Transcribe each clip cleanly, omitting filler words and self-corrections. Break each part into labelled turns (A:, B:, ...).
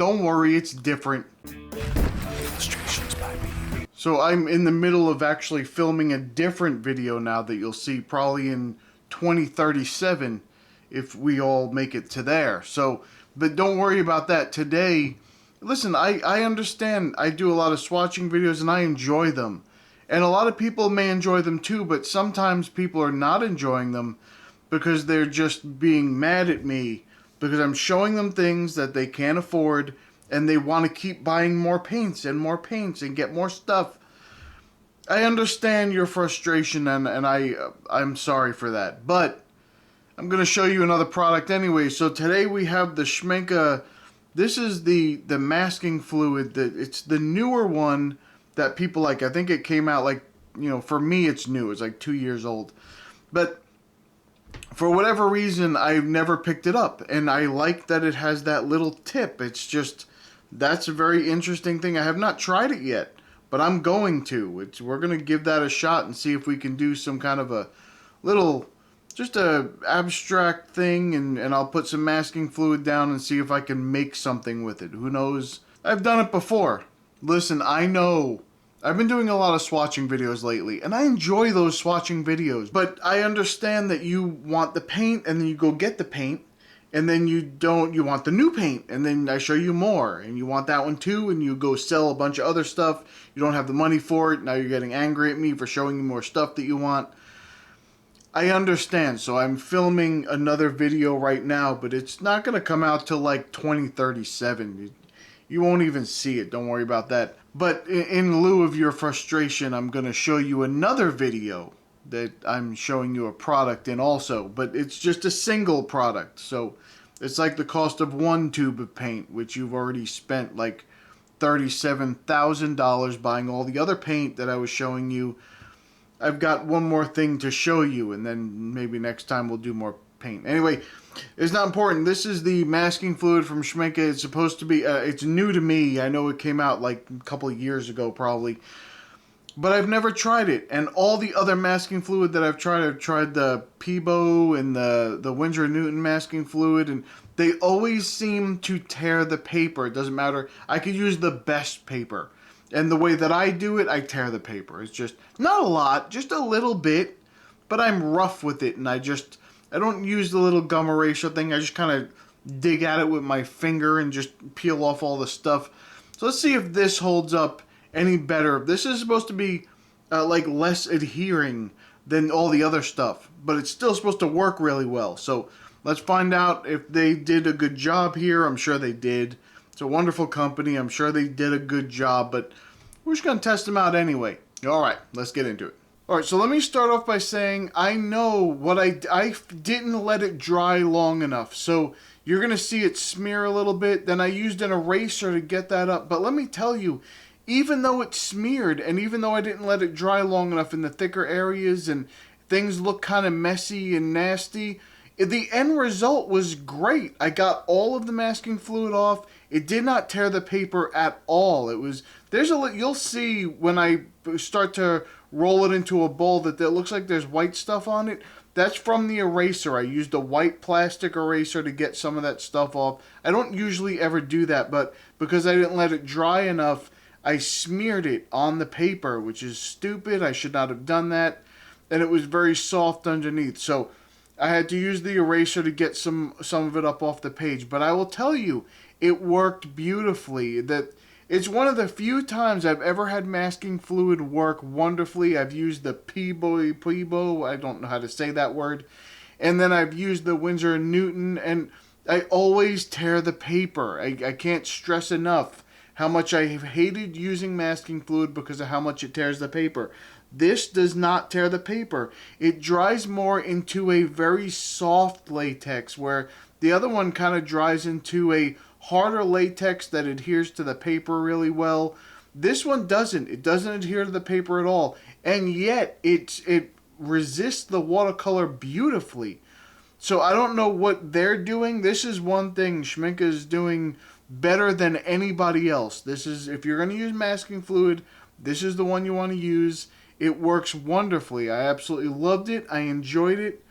A: don't worry, it's different.
B: Illustrations by me.
A: So I'm in the middle of actually filming a different video now that you'll see probably in 2037 if we all make it to there. So, but don't worry about that. Today, listen, I understand I do a lot of swatching videos and I enjoy them. And a lot of people may enjoy them too, but sometimes people are not enjoying them because they're just being mad at me because I'm showing them things that they can't afford and they want to keep buying more paints and get more stuff. I understand your frustration and I'm sorry for that, but I'm going to show you another product anyway. So today we have the Schmincke. This is the masking fluid. It's the newer one that people like. I think it came out like, you know, for me it's new. It's like 2 years old. But for whatever reason, I've never picked it up. And I like that it has that little tip. It's just, that's a very interesting thing. I have not tried it yet, but I'm going to. We're going to give that a shot and see if we can do some kind of a little, just a abstract thing, and I'll put some masking fluid down and see if I can make something with it. Who knows? I've done it before. Listen, I know. I've been doing a lot of swatching videos lately, and I enjoy those swatching videos, but I understand that you want the paint, and then you go get the paint, and then you want the new paint, and then I show you more, and you want that one too, and you go sell a bunch of other stuff. You don't have the money for it. Now you're getting angry at me for showing you more stuff that you want. I understand, so I'm filming another video right now, but it's not going to come out till like 2037. You won't even see it, don't worry about that. But in lieu of your frustration, I'm going to show you another video that I'm showing you a product in also, but it's just a single product. So it's like the cost of one tube of paint, which you've already spent like $37,000 buying all the other paint that I was showing you. I've got one more thing to show you, and then maybe next time we'll do more paint. Anyway, it's not important. This is the masking fluid from Schmincke. It's supposed to be, it's new to me. I know it came out like a couple of years ago probably, but I've never tried it. And all the other masking fluid that I've tried the Peebo and the Winsor & Newton masking fluid, and they always seem to tear the paper. It doesn't matter. I could use the best paper. And the way that I do it, I tear the paper. It's just, not a lot, just a little bit, but I'm rough with it, and I don't use the little gum eraser thing. I just kind of dig at it with my finger and just peel off all the stuff. So let's see if this holds up any better. This is supposed to be like less adhering than all the other stuff, but it's still supposed to work really well. So let's find out if they did a good job here. I'm sure they did. It's a wonderful company. I'm sure they did a good job, but we're just going to test them out anyway. All right, let's get into it. All right, so let me start off by saying I know what I didn't let it dry long enough. So you're going to see it smear a little bit. Then I used an eraser to get that up. But let me tell you, even though it smeared and even though I didn't let it dry long enough in the thicker areas and things look kind of messy and nasty, the end result was great. I got all of the masking fluid off. It did not tear the paper at all. You'll see when I start to roll it into a bowl that it looks like there's white stuff on it. That's from the eraser. I used a white plastic eraser to get some of that stuff off. I don't usually ever do that, but because I didn't let it dry enough, I smeared it on the paper, which is stupid. I should not have done that. And it was very soft underneath. So I had to use the eraser to get some of it up off the page. But I will tell you, it worked beautifully. It's one of the few times I've ever had masking fluid work wonderfully. I've used the Peebo, I don't know how to say that word. And then I've used the Winsor & Newton, and I always tear the paper. I can't stress enough how much I have hated using masking fluid because of how much it tears the paper. This does not tear the paper. It dries more into a very soft latex, where the other one kind of dries into a harder latex that adheres to the paper really well. This one doesn't. It doesn't adhere to the paper at all. And yet, it resists the watercolor beautifully. So I don't know what they're doing. This is one thing Schmincke is doing better than anybody else. This is, if you're going to use masking fluid, this is the one you want to use. It works wonderfully. I absolutely loved it. I enjoyed it.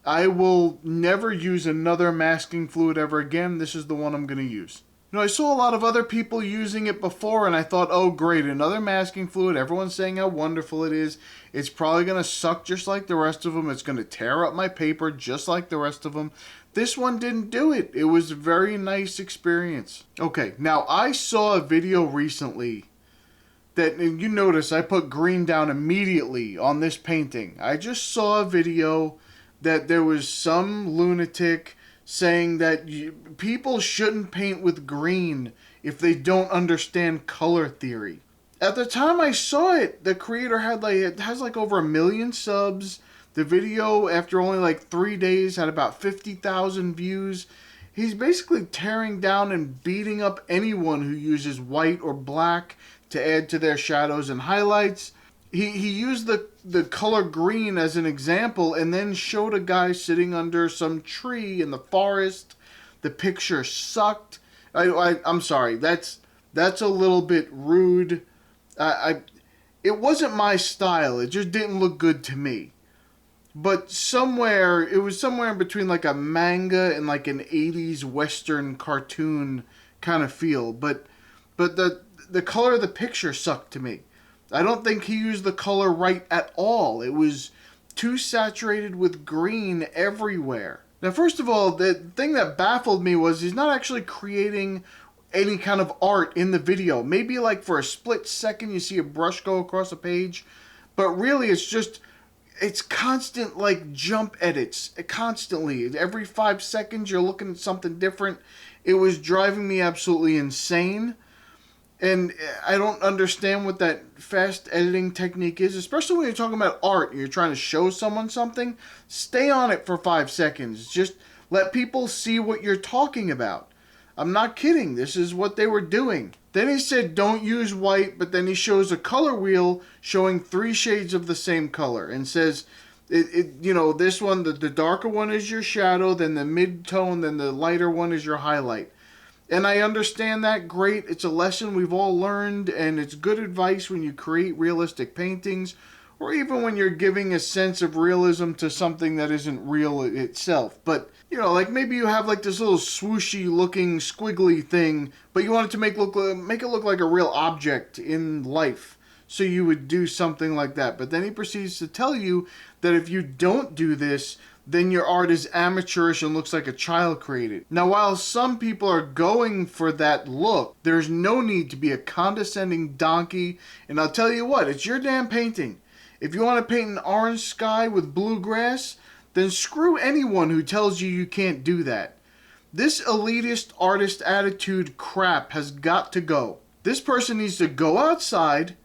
A: I will never use another masking fluid ever again. This is the one I'm going to use. I saw a lot of other people using it before, and I thought, oh, great, another masking fluid. Everyone's saying how wonderful it is. It's probably going to suck just like the rest of them. It's going to tear up my paper just like the rest of them. This one didn't do it. It was a very nice experience. Okay, now I saw a video recently that, and you notice I put green down immediately on this painting. I just saw a video that there was some lunatic saying that people shouldn't paint with green if they don't understand color theory. At the time I saw it, the creator has like over 1 million subs. The video, after only like 3 days, had about 50,000 views. He's basically tearing down and beating up anyone who uses white or black to add to their shadows and highlights. He used the color green as an example and then showed a guy sitting under some tree in the forest. The picture sucked. I'm sorry. That's a little bit rude. It wasn't my style. It just didn't look good to me. But it was somewhere in between like a manga and like an 80s Western cartoon kind of feel. But the color of the picture sucked to me. I don't think he used the color right at all. It was too saturated with green everywhere. Now, first of all, the thing that baffled me was he's not actually creating any kind of art in the video. Maybe like for a split second you see a brush go across a page, but really it's constant like jump edits. Constantly. Every 5 seconds you're looking at something different. It was driving me absolutely insane. And I don't understand what that fast editing technique is, especially when you're talking about art and you're trying to show someone something. Stay on it for 5 seconds. Just let people see what you're talking about. I'm not kidding. This is what they were doing. Then he said don't use white, but then he shows a color wheel showing 3 shades of the same color and says, this one, the darker one is your shadow, then the mid-tone, then the lighter one is your highlight. And I understand that, great. It's a lesson we've all learned, and it's good advice when you create realistic paintings, or even when you're giving a sense of realism to something that isn't real itself. But, like maybe you have like this little swooshy looking squiggly thing, but you want it to make it look like a real object in life. So you would do something like that. But then he proceeds to tell you that if you don't do this, then your art is amateurish and looks like a child created. Now, while some people are going for that look, there's no need to be a condescending donkey. And I'll tell you what, it's your damn painting. If you want to paint an orange sky with blue grass, then screw anyone who tells you can't do that. This elitist artist attitude crap has got to go. This person needs to go outside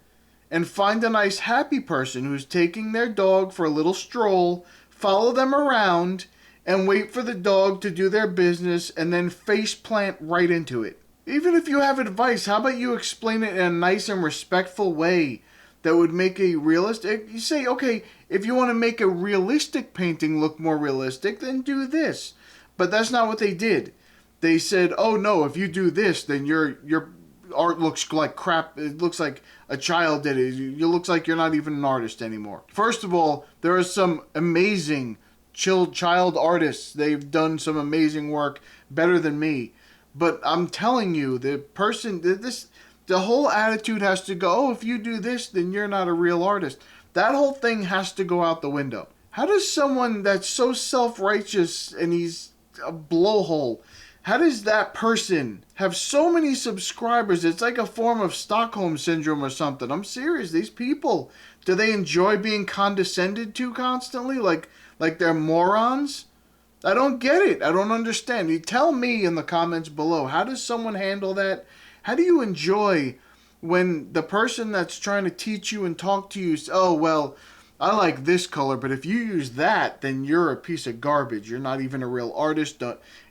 A: and find a nice happy person who's taking their dog for a little stroll, follow them around, and wait for the dog to do their business and then face plant right into it. Even if you have advice, how about you explain it in a nice and respectful way that would make a realistic... You say, okay, if you want to make a realistic painting look more realistic, then do this. But that's not what they did. They said, oh no, if you do this, then your art looks like crap. It looks like a child did it. It looks like you're not even an artist anymore. First of all, there are some amazing child artists. They've done some amazing work, better than me. But I'm telling you, the whole attitude has to go, oh, if you do this, then you're not a real artist. That whole thing has to go out the window. How does someone that's so self-righteous and he's a blowhole, how does that person have so many subscribers? It's like a form of Stockholm Syndrome or something. I'm serious. These people, do they enjoy being condescended to constantly? Like they're morons? I don't get it. I don't understand. You tell me in the comments below. How does someone handle that? How do you enjoy when the person that's trying to teach you and talk to you says, oh, well, I like this color, but if you use that, then you're a piece of garbage. You're not even a real artist.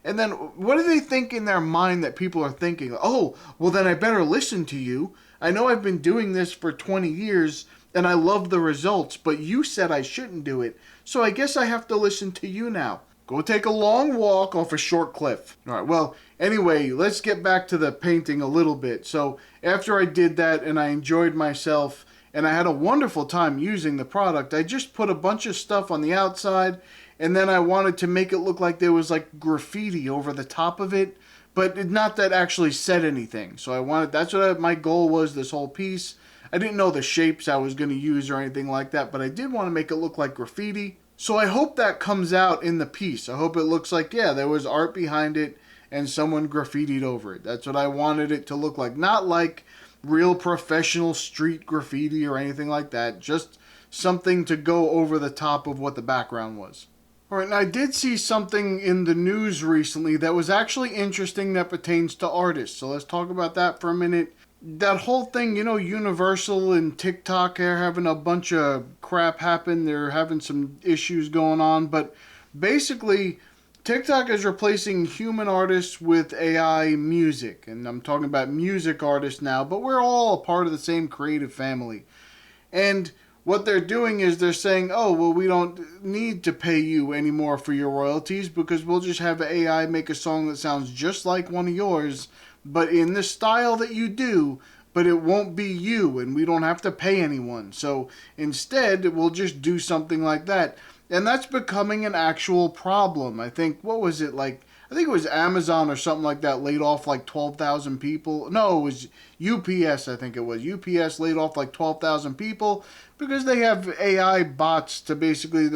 A: And then what do they think in their mind that people are thinking? Oh, well, then I better listen to you. I know I've been doing this for 20 years, and I love the results, but you said I shouldn't do it, so I guess I have to listen to you now. Go take a long walk off a short cliff. All right, well, anyway, let's get back to the painting a little bit. So after I did that and I enjoyed myself and I had a wonderful time using the product, I just put a bunch of stuff on the outside and then I wanted to make it look like there was like graffiti over the top of it. but not that actually said anything. So that's what my goal was, this whole piece. I didn't know the shapes I was going to use or anything like that, but I did want to make it look like graffiti. So I hope that comes out in the piece. I hope it looks like, yeah, there was art behind it and someone graffitied over it. That's what I wanted it to look like. Not like real professional street graffiti or anything like that. Just something to go over the top of what the background was. Alright, and I did see something in the news recently that was actually interesting that pertains to artists. So let's talk about that for a minute. That whole thing, Universal and TikTok are having a bunch of crap happen. They're having some issues going on. But basically, TikTok is replacing human artists with AI music. And I'm talking about music artists now, but we're all a part of the same creative family. And what they're doing is they're saying, oh, well, we don't need to pay you anymore for your royalties because we'll just have AI make a song that sounds just like one of yours, but in the style that you do, but it won't be you, and we don't have to pay anyone. So instead, we'll just do something like that. And that's becoming an actual problem. I think, what was it, I think it was Amazon or something like that laid off 12,000 people. No, it was UPS, I think it was. UPS laid off 12,000 people because they have AI bots to basically,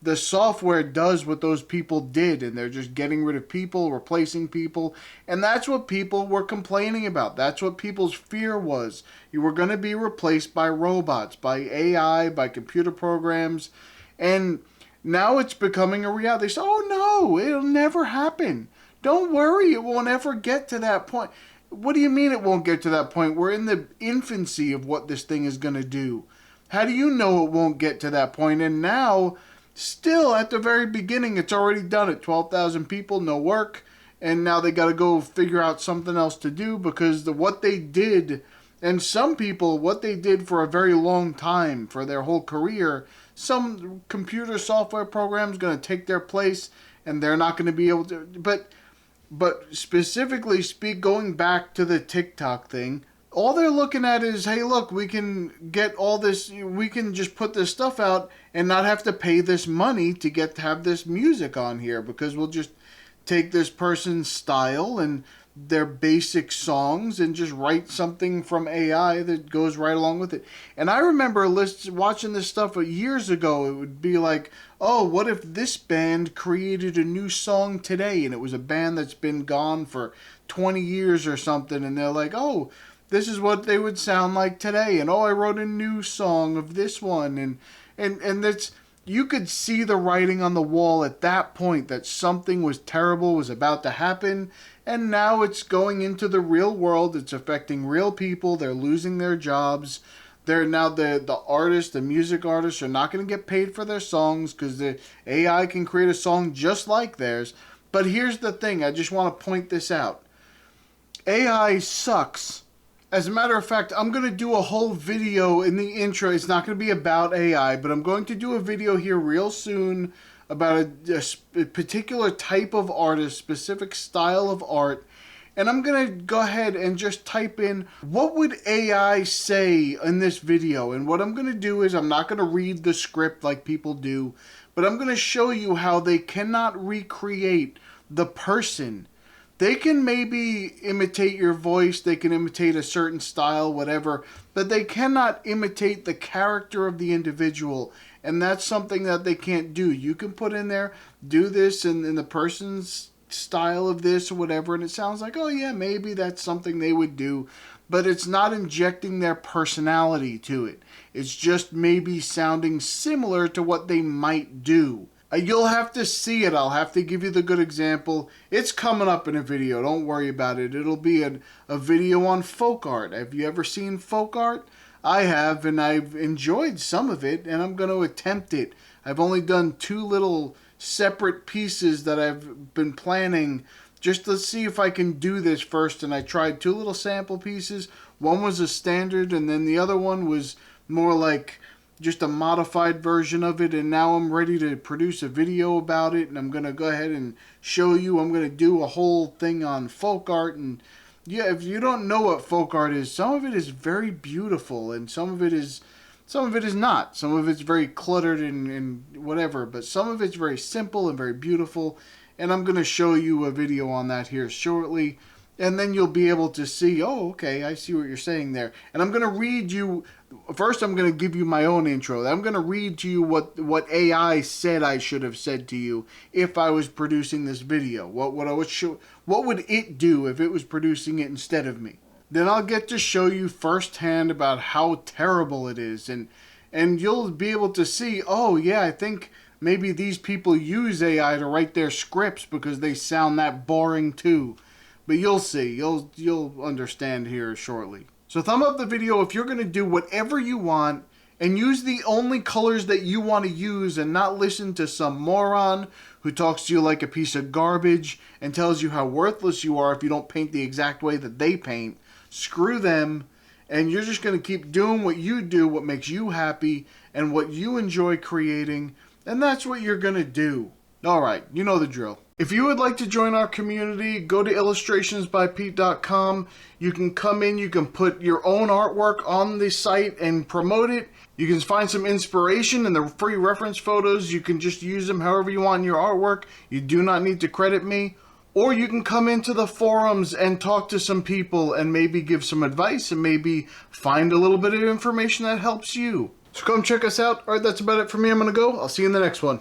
A: the software does what those people did, and they're just getting rid of people, replacing people, and that's what people were complaining about. That's what people's fear was. You were going to be replaced by robots, by AI, by computer programs, and now it's becoming a reality. They say, oh no, it'll never happen. Don't worry, it won't ever get to that point. What do you mean it won't get to that point? We're in the infancy of what this thing is going to do. How do you know it won't get to that point? And now, still at the very beginning, it's already done it. 12,000 people, no work. And now they got to go figure out something else to do because what they did, and some people, what they did for a very long time, for their whole career, some computer software program is going to take their place and they're not going to be able to. But specifically going back to the TikTok thing, all they're looking at is, hey, look, we can get all this, we can just put this stuff out and not have to pay this money to have this music on here because we'll just take this person's style and their basic songs and just write something from AI that goes right along with it. And I remember watching this stuff years ago. It would be like, oh, what if this band created a new song today? And it was a band that's been gone for 20 years or something. And they're like, oh, this is what they would sound like today. And oh, I wrote a new song of this one. And that's, you could see the writing on the wall at that point that something was terrible was about to happen. And now it's going into the real world. It's affecting real people. They're losing their jobs. They're now the artists, the music artists are not going to get paid for their songs because the AI can create a song just like theirs. But here's the thing. I just want to point this out. AI sucks. As a matter of fact, I'm going to do a whole video in the intro. It's not going to be about AI, but I'm going to do a video here real soon about a particular type of artist, specific style of art. And I'm going to go ahead and just type in, what would AI say in this video? And what I'm going to do is, I'm not going to read the script like people do, but I'm going to show you how they cannot recreate the person. They can maybe imitate your voice, they can imitate a certain style, whatever, but they cannot imitate the character of the individual, and that's something that they can't do. You can put in there, do this in the person's style of this or whatever, and it sounds like, oh yeah, maybe that's something they would do, but it's not injecting their personality to it. It's just maybe sounding similar to what they might do. You'll have to see it. I'll have to give you the good example. It's coming up in a video. Don't worry about it. It'll be a video on folk art. Have you ever seen folk art? I have, and I've enjoyed some of it, and I'm going to attempt it. I've only done 2 little separate pieces that I've been planning just to see if I can do this first, and I tried 2 little sample pieces. One was a standard, and then the other one was more like just a modified version of it, and now I'm ready to produce a video about it, and I'm going to go ahead and show you. I'm going to do a whole thing on folk art, and yeah, if you don't know what folk art is, some of it is very beautiful, and some of it is not. Some of it's very cluttered and whatever, but some of it's very simple and very beautiful, and I'm going to show you a video on that here shortly. And then you'll be able to see, oh, okay, I see what you're saying there. And I'm going to read you, first I'm going to give you my own intro. I'm going to read to you what AI said I should have said to you if I was producing this video. What would it do if it was producing it instead of me? Then I'll get to show you firsthand about how terrible it is. And you'll be able to see, oh, yeah, I think maybe these people use AI to write their scripts because they sound that boring too. But you'll see. You'll understand here shortly. So thumb up the video if you're going to do whatever you want and use the only colors that you want to use and not listen to some moron who talks to you like a piece of garbage and tells you how worthless you are if you don't paint the exact way that they paint. Screw them, and you're just going to keep doing what you do, what makes you happy, and what you enjoy creating, and that's what you're going to do. Alright, you know the drill. If you would like to join our community, go to illustrationsbypete.com. You can come in, you can put your own artwork on the site and promote it. You can find some inspiration in the free reference photos. You can just use them however you want in your artwork. You do not need to credit me. Or you can come into the forums and talk to some people and maybe give some advice and maybe find a little bit of information that helps you. So come check us out. Alright, that's about it for me. I'm going to go. I'll see you in the next one.